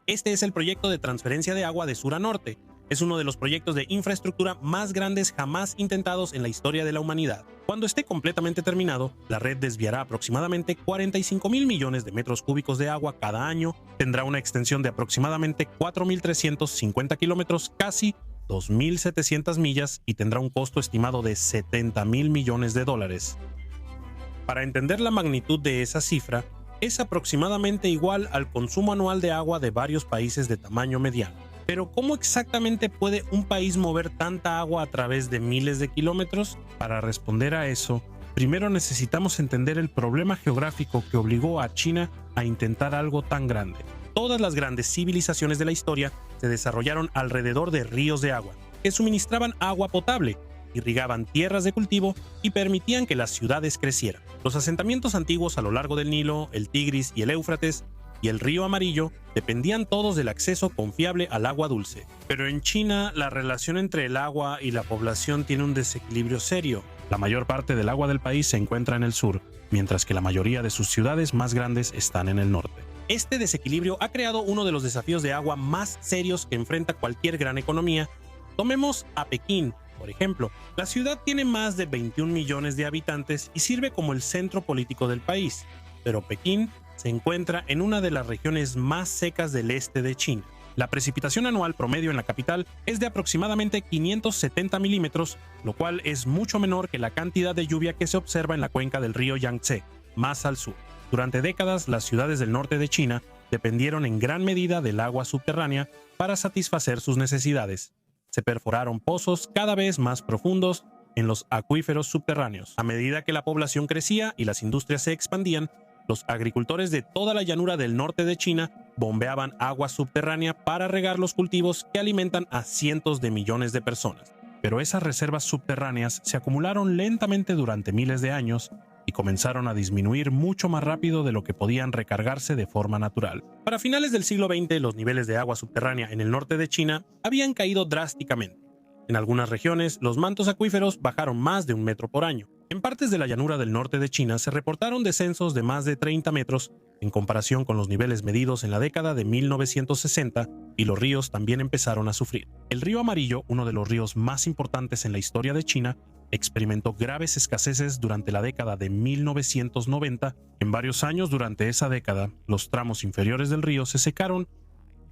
Este es el proyecto de transferencia de agua de sur a norte. Es uno de los proyectos de infraestructura más grandes jamás intentados en la historia de la humanidad. Cuando esté completamente terminado, la red desviará aproximadamente 45.000 millones de metros cúbicos de agua cada año, tendrá una extensión de aproximadamente 4.350 kilómetros, casi 2.700 millas, y tendrá un costo estimado de $70.000 millones. Para entender la magnitud de esa cifra, es aproximadamente igual al consumo anual de agua de varios países de tamaño mediano. Pero ¿cómo exactamente puede un país mover tanta agua a través de miles de kilómetros? Para responder a eso, primero necesitamos entender el problema geográfico que obligó a China a intentar algo tan grande. Todas las grandes civilizaciones de la historia se desarrollaron alrededor de ríos de agua, que suministraban agua potable, irrigaban tierras de cultivo y permitían que las ciudades crecieran. Los asentamientos antiguos a lo largo del Nilo, el Tigris y el Éufrates y el río Amarillo dependían todos del acceso confiable al agua dulce. Pero en China, la relación entre el agua y la población tiene un desequilibrio serio. La mayor parte del agua del país se encuentra en el sur, mientras que la mayoría de sus ciudades más grandes están en el norte. Este desequilibrio ha creado uno de los desafíos de agua más serios que enfrenta cualquier gran economía. Tomemos a Pekín, por ejemplo. La ciudad tiene más de 21 millones de habitantes y sirve como el centro político del país, pero Pekín se encuentra en una de las regiones más secas del este de China. La precipitación anual promedio en la capital es de aproximadamente 570 milímetros, lo cual es mucho menor que la cantidad de lluvia que se observa en la cuenca del río Yangtze, más al sur. Durante décadas, las ciudades del norte de China dependieron en gran medida del agua subterránea para satisfacer sus necesidades. Se perforaron pozos cada vez más profundos en los acuíferos subterráneos. A medida que la población crecía y las industrias se expandían, los agricultores de toda la llanura del norte de China bombeaban agua subterránea para regar los cultivos que alimentan a cientos de millones de personas. Pero esas reservas subterráneas se acumularon lentamente durante miles de años y comenzaron a disminuir mucho más rápido de lo que podían recargarse de forma natural. Para finales del siglo XX, los niveles de agua subterránea en el norte de China habían caído drásticamente. En algunas regiones, los mantos acuíferos bajaron más de 1 metro por año. En partes de la llanura del norte de China se reportaron descensos de más de 30 metros en comparación con los niveles medidos en la década de 1960, y los ríos también empezaron a sufrir. El río Amarillo, uno de los ríos más importantes en la historia de China, experimentó graves escaseces durante la década de 1990. En varios años durante esa década, los tramos inferiores del río se secaron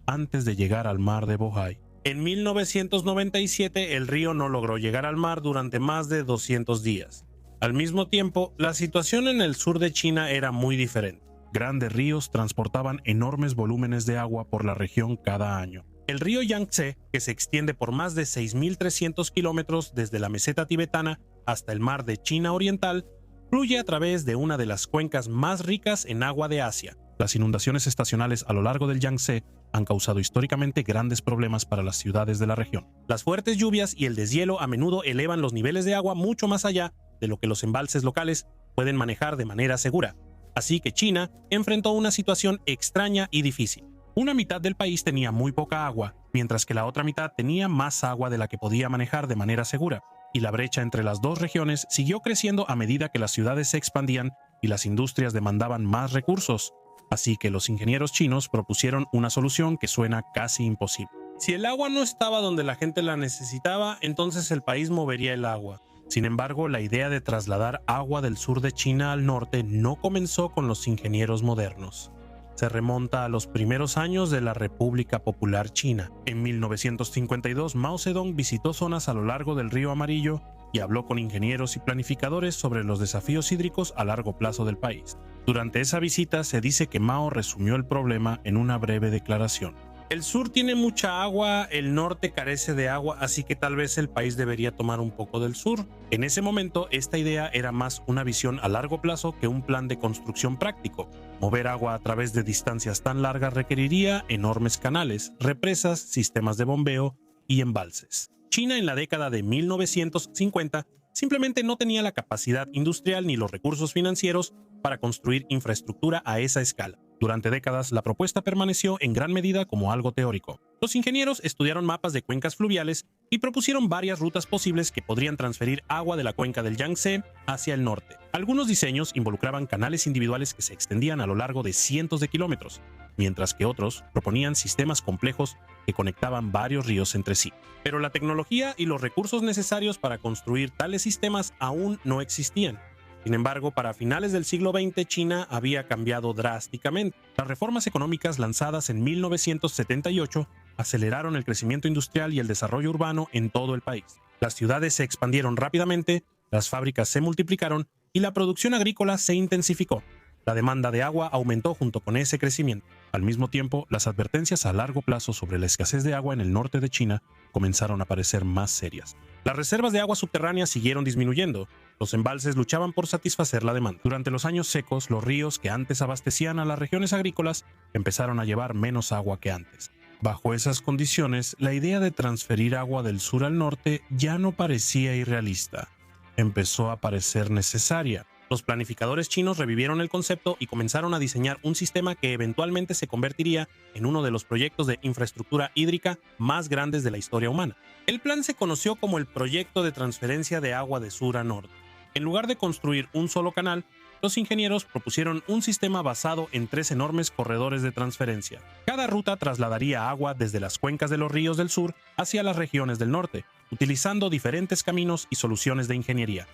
antes de llegar al mar de Bohai. En 1997, el río no logró llegar al mar durante más de 200 días. Al mismo tiempo, la situación en el sur de China era muy diferente. Grandes ríos transportaban enormes volúmenes de agua por la región cada año. El río Yangtze, que se extiende por más de 6.300 kilómetros desde la meseta tibetana hasta el mar de China Oriental, fluye a través de una de las cuencas más ricas en agua de Asia. Las inundaciones estacionales a lo largo del Yangtze han causado históricamente grandes problemas para las ciudades de la región. Las fuertes lluvias y el deshielo a menudo elevan los niveles de agua mucho más allá de lo que los embalses locales pueden manejar de manera segura. Así que China enfrentó una situación extraña y difícil. Una mitad del país tenía muy poca agua, mientras que la otra mitad tenía más agua de la que podía manejar de manera segura, y la brecha entre las dos regiones siguió creciendo a medida que las ciudades se expandían y las industrias demandaban más recursos. Así que los ingenieros chinos propusieron una solución que suena casi imposible. Si el agua no estaba donde la gente la necesitaba, entonces el país movería el agua. Sin embargo, la idea de trasladar agua del sur de China al norte no comenzó con los ingenieros modernos. Se remonta a los primeros años de la República Popular China. En 1952, Mao Zedong visitó zonas a lo largo del río Amarillo y habló con ingenieros y planificadores sobre los desafíos hídricos a largo plazo del país. Durante esa visita se dice que Mao resumió el problema en una breve declaración. El sur tiene mucha agua, el norte carece de agua, así que tal vez el país debería tomar un poco del sur. En ese momento, esta idea era más una visión a largo plazo que un plan de construcción práctico. Mover agua a través de distancias tan largas requeriría enormes canales, represas, sistemas de bombeo y embalses. China en la década de 1950 simplemente no tenía la capacidad industrial ni los recursos financieros para construir infraestructura a esa escala. Durante décadas, la propuesta permaneció en gran medida como algo teórico. Los ingenieros estudiaron mapas de cuencas fluviales y propusieron varias rutas posibles que podrían transferir agua de la cuenca del Yangtze hacia el norte. Algunos diseños involucraban canales individuales que se extendían a lo largo de cientos de kilómetros, mientras que otros proponían sistemas complejos que conectaban varios ríos entre sí. Pero la tecnología y los recursos necesarios para construir tales sistemas aún no existían. Sin embargo, para finales del siglo XX, China había cambiado drásticamente. Las reformas económicas lanzadas en 1978 aceleraron el crecimiento industrial y el desarrollo urbano en todo el país. Las ciudades se expandieron rápidamente, las fábricas se multiplicaron y la producción agrícola se intensificó. La demanda de agua aumentó junto con ese crecimiento. Al mismo tiempo, las advertencias a largo plazo sobre la escasez de agua en el norte de China comenzaron a parecer más serias. Las reservas de agua subterránea siguieron disminuyendo. Los embalses luchaban por satisfacer la demanda. Durante los años secos, los ríos que antes abastecían a las regiones agrícolas empezaron a llevar menos agua que antes. Bajo esas condiciones, la idea de transferir agua del sur al norte ya no parecía irrealista. Empezó a parecer necesaria. Los planificadores chinos revivieron el concepto y comenzaron a diseñar un sistema que eventualmente se convertiría en uno de los proyectos de infraestructura hídrica más grandes de la historia humana. El plan se conoció como el Proyecto de Transferencia de Agua de Sur a Norte. En lugar de construir un solo canal, los ingenieros propusieron un sistema basado en 3 enormes corredores de transferencia. Cada ruta trasladaría agua desde las cuencas de los ríos del sur hacia las regiones del norte, utilizando diferentes caminos y soluciones de ingeniería.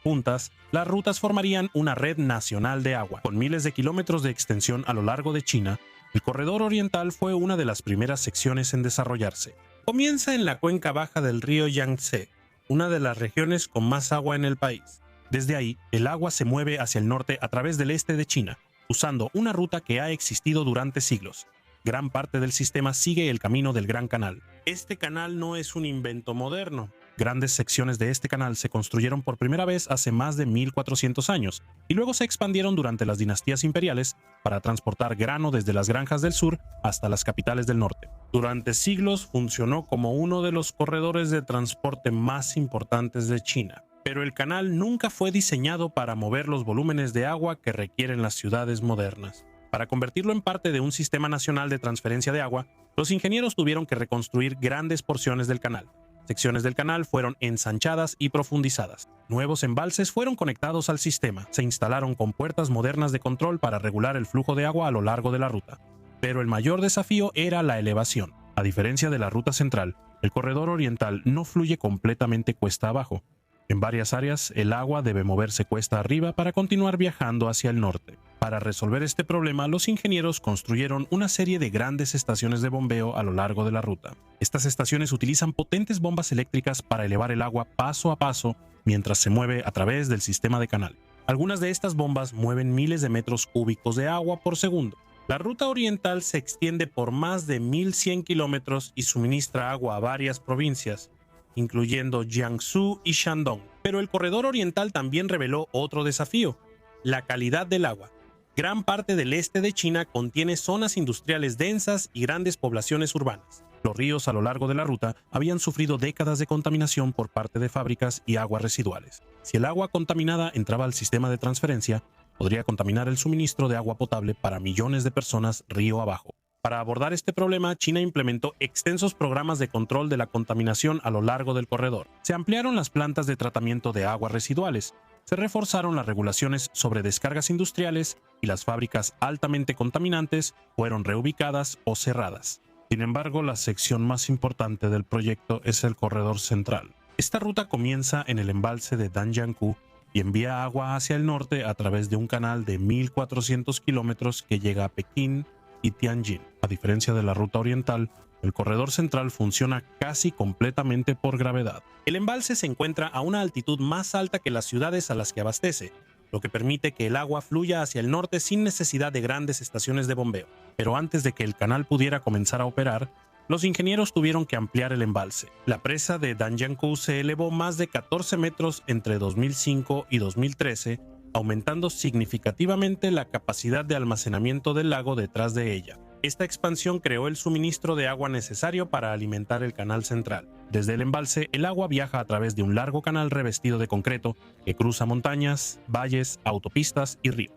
Juntas, las rutas formarían una red nacional de agua. Con miles de kilómetros de extensión a lo largo de China, el corredor oriental fue una de las primeras secciones en desarrollarse. Comienza en la cuenca baja del río Yangtze, una de las regiones con más agua en el país. Desde ahí, el agua se mueve hacia el norte a través del este de China, usando una ruta que ha existido durante siglos. Gran parte del sistema sigue el camino del Gran Canal. Este canal no es un invento moderno. Grandes secciones de este canal se construyeron por primera vez hace más de 1400 años y luego se expandieron durante las dinastías imperiales para transportar grano desde las granjas del sur hasta las capitales del norte. Durante siglos funcionó como uno de los corredores de transporte más importantes de China. Pero el canal nunca fue diseñado para mover los volúmenes de agua que requieren las ciudades modernas. Para convertirlo en parte de un sistema nacional de transferencia de agua, los ingenieros tuvieron que reconstruir grandes porciones del canal. Secciones del canal fueron ensanchadas y profundizadas. Nuevos embalses fueron conectados al sistema. Se instalaron compuertas modernas de control para regular el flujo de agua a lo largo de la ruta. Pero el mayor desafío era la elevación. A diferencia de la ruta central, el corredor oriental no fluye completamente cuesta abajo. En varias áreas, el agua debe moverse cuesta arriba para continuar viajando hacia el norte. Para resolver este problema, los ingenieros construyeron una serie de grandes estaciones de bombeo a lo largo de la ruta. Estas estaciones utilizan potentes bombas eléctricas para elevar el agua paso a paso mientras se mueve a través del sistema de canal. Algunas de estas bombas mueven miles de metros cúbicos de agua por segundo. La ruta oriental se extiende por más de 1100 kilómetros y suministra agua a varias provincias, incluyendo Jiangsu y Shandong. Pero el corredor oriental también reveló otro desafío: la calidad del agua. Gran parte del este de China contiene zonas industriales densas y grandes poblaciones urbanas. Los ríos a lo largo de la ruta habían sufrido décadas de contaminación por parte de fábricas y aguas residuales. Si el agua contaminada entraba al sistema de transferencia, podría contaminar el suministro de agua potable para millones de personas río abajo. Para abordar este problema, China implementó extensos programas de control de la contaminación a lo largo del corredor. Se ampliaron las plantas de tratamiento de aguas residuales, se reforzaron las regulaciones sobre descargas industriales y las fábricas altamente contaminantes fueron reubicadas o cerradas. Sin embargo, la sección más importante del proyecto es el corredor central. Esta ruta comienza en el embalse de Danjiangkou y envía agua hacia el norte a través de un canal de 1400 kilómetros que llega a Pekín y Tianjin. A diferencia de la ruta oriental, el corredor central funciona casi completamente por gravedad. El embalse se encuentra a una altitud más alta que las ciudades a las que abastece, lo que permite que el agua fluya hacia el norte sin necesidad de grandes estaciones de bombeo. Pero antes de que el canal pudiera comenzar a operar, los ingenieros tuvieron que ampliar el embalse. La presa de Danjiangkou se elevó más de 14 metros entre 2005 y 2013, aumentando significativamente la capacidad de almacenamiento del lago detrás de ella. Esta expansión creó el suministro de agua necesario para alimentar el canal central. Desde el embalse, el agua viaja a través de un largo canal revestido de concreto que cruza montañas, valles, autopistas y ríos.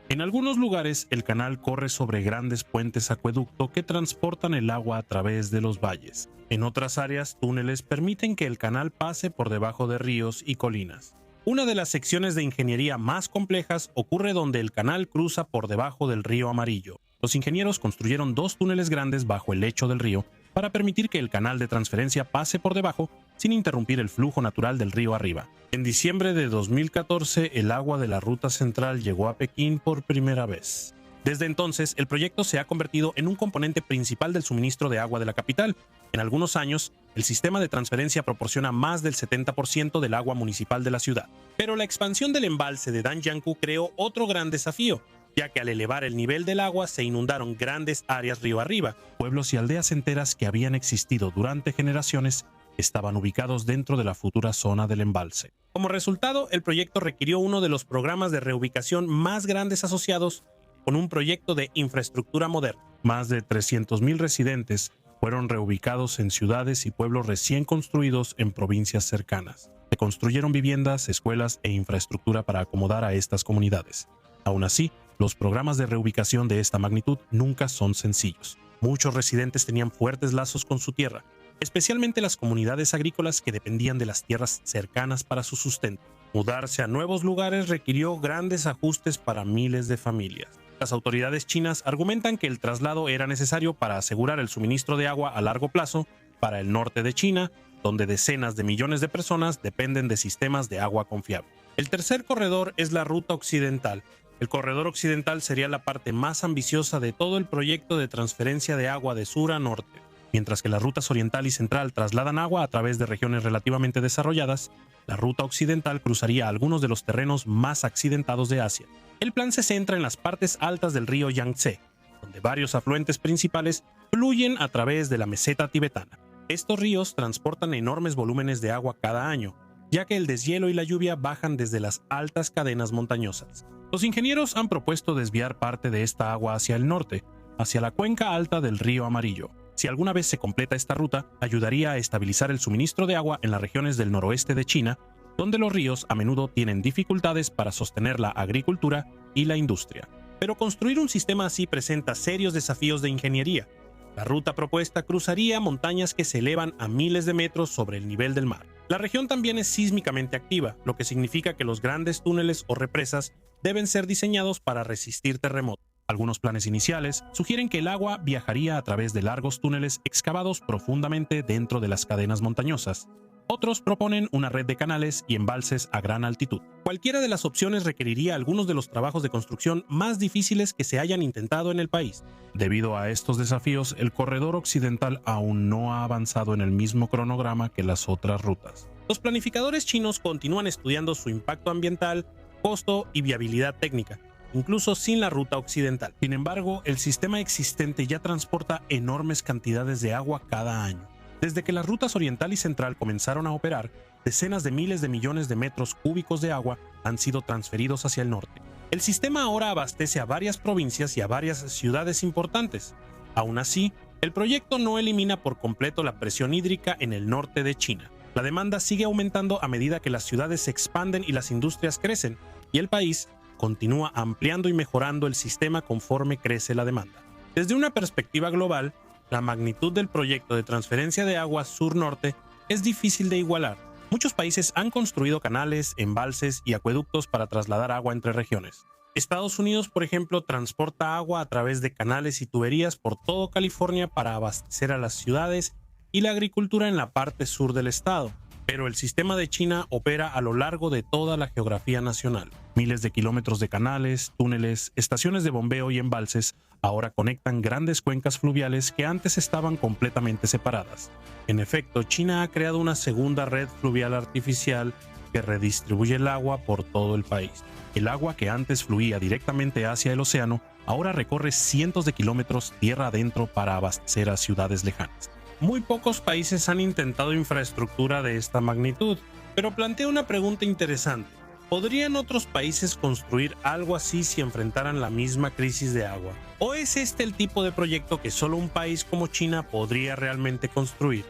En algunos lugares, el canal corre sobre grandes puentes acueducto que transportan el agua a través de los valles. En otras áreas, túneles permiten que el canal pase por debajo de ríos y colinas. Una de las secciones de ingeniería más complejas ocurre donde el canal cruza por debajo del río Amarillo. Los ingenieros construyeron 2 túneles grandes bajo el lecho del río para permitir que el canal de transferencia pase por debajo sin interrumpir el flujo natural del río arriba. En diciembre de 2014, el agua de la ruta central llegó a Pekín por primera vez. Desde entonces, el proyecto se ha convertido en un componente principal del suministro de agua de la capital. En algunos años, el sistema de transferencia proporciona más del 70% del agua municipal de la ciudad. Pero la expansión del embalse de Danjiangkou creó otro gran desafío, ya que al elevar el nivel del agua se inundaron grandes áreas río arriba. Pueblos y aldeas enteras que habían existido durante generaciones estaban ubicados dentro de la futura zona del embalse. Como resultado, el proyecto requirió uno de los programas de reubicación más grandes asociados con un proyecto de infraestructura moderna. Más de 300,000 residentes fueron reubicados en ciudades y pueblos recién construidos en provincias cercanas. Se construyeron viviendas, escuelas e infraestructura para acomodar a estas comunidades. Aún así, los programas de reubicación de esta magnitud nunca son sencillos. Muchos residentes tenían fuertes lazos con su tierra, especialmente las comunidades agrícolas que dependían de las tierras cercanas para su sustento. Mudarse a nuevos lugares requirió grandes ajustes para miles de familias. Las autoridades chinas argumentan que el traslado era necesario para asegurar el suministro de agua a largo plazo para el norte de China, donde decenas de millones de personas dependen de sistemas de agua confiables. El tercer corredor es la ruta occidental. El corredor occidental sería la parte más ambiciosa de todo el proyecto de transferencia de agua de sur a norte. Mientras que las rutas oriental y central trasladan agua a través de regiones relativamente desarrolladas, la ruta occidental cruzaría algunos de los terrenos más accidentados de Asia. El plan se centra en las partes altas del río Yangtze, donde varios afluentes principales fluyen a través de la meseta tibetana. Estos ríos transportan enormes volúmenes de agua cada año, ya que el deshielo y la lluvia bajan desde las altas cadenas montañosas. Los ingenieros han propuesto desviar parte de esta agua hacia el norte, hacia la cuenca alta del río Amarillo. Si alguna vez se completa esta ruta, ayudaría a estabilizar el suministro de agua en las regiones del noroeste de China, donde los ríos a menudo tienen dificultades para sostener la agricultura y la industria. Pero construir un sistema así presenta serios desafíos de ingeniería. La ruta propuesta cruzaría montañas que se elevan a miles de metros sobre el nivel del mar. La región también es sísmicamente activa, lo que significa que los grandes túneles o represas deben ser diseñados para resistir terremotos. Algunos planes iniciales sugieren que el agua viajaría a través de largos túneles excavados profundamente dentro de las cadenas montañosas. Otros proponen una red de canales y embalses a gran altitud. Cualquiera de las opciones requeriría algunos de los trabajos de construcción más difíciles que se hayan intentado en el país. Debido a estos desafíos, el corredor occidental aún no ha avanzado en el mismo cronograma que las otras rutas. Los planificadores chinos continúan estudiando su impacto ambiental, costo y viabilidad técnica, incluso sin la ruta occidental. Sin embargo, el sistema existente ya transporta enormes cantidades de agua cada año. Desde que las rutas oriental y central comenzaron a operar, decenas de miles de millones de metros cúbicos de agua han sido transferidos hacia el norte. El sistema ahora abastece a varias provincias y a varias ciudades importantes. Aún así, el proyecto no elimina por completo la presión hídrica en el norte de China. La demanda sigue aumentando a medida que las ciudades se expanden y las industrias crecen, y el país continúa ampliando y mejorando el sistema conforme crece la demanda. Desde una perspectiva global, la magnitud del proyecto de transferencia de agua sur-norte es difícil de igualar. Muchos países han construido canales, embalses y acueductos para trasladar agua entre regiones. Estados Unidos, por ejemplo, transporta agua a través de canales y tuberías por todo California para abastecer a las ciudades y la agricultura en la parte sur del estado. Pero el sistema de China opera a lo largo de toda la geografía nacional. Miles de kilómetros de canales, túneles, estaciones de bombeo y embalses ahora conectan grandes cuencas fluviales que antes estaban completamente separadas. En efecto, China ha creado una segunda red fluvial artificial que redistribuye el agua por todo el país. El agua que antes fluía directamente hacia el océano ahora recorre cientos de kilómetros tierra adentro para abastecer a ciudades lejanas. Muy pocos países han intentado infraestructura de esta magnitud, pero plantea una pregunta interesante. ¿Podrían otros países construir algo así si enfrentaran la misma crisis de agua? ¿O es este el tipo de proyecto que solo un país como China podría realmente construir?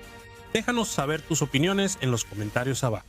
Déjanos saber tus opiniones en los comentarios abajo.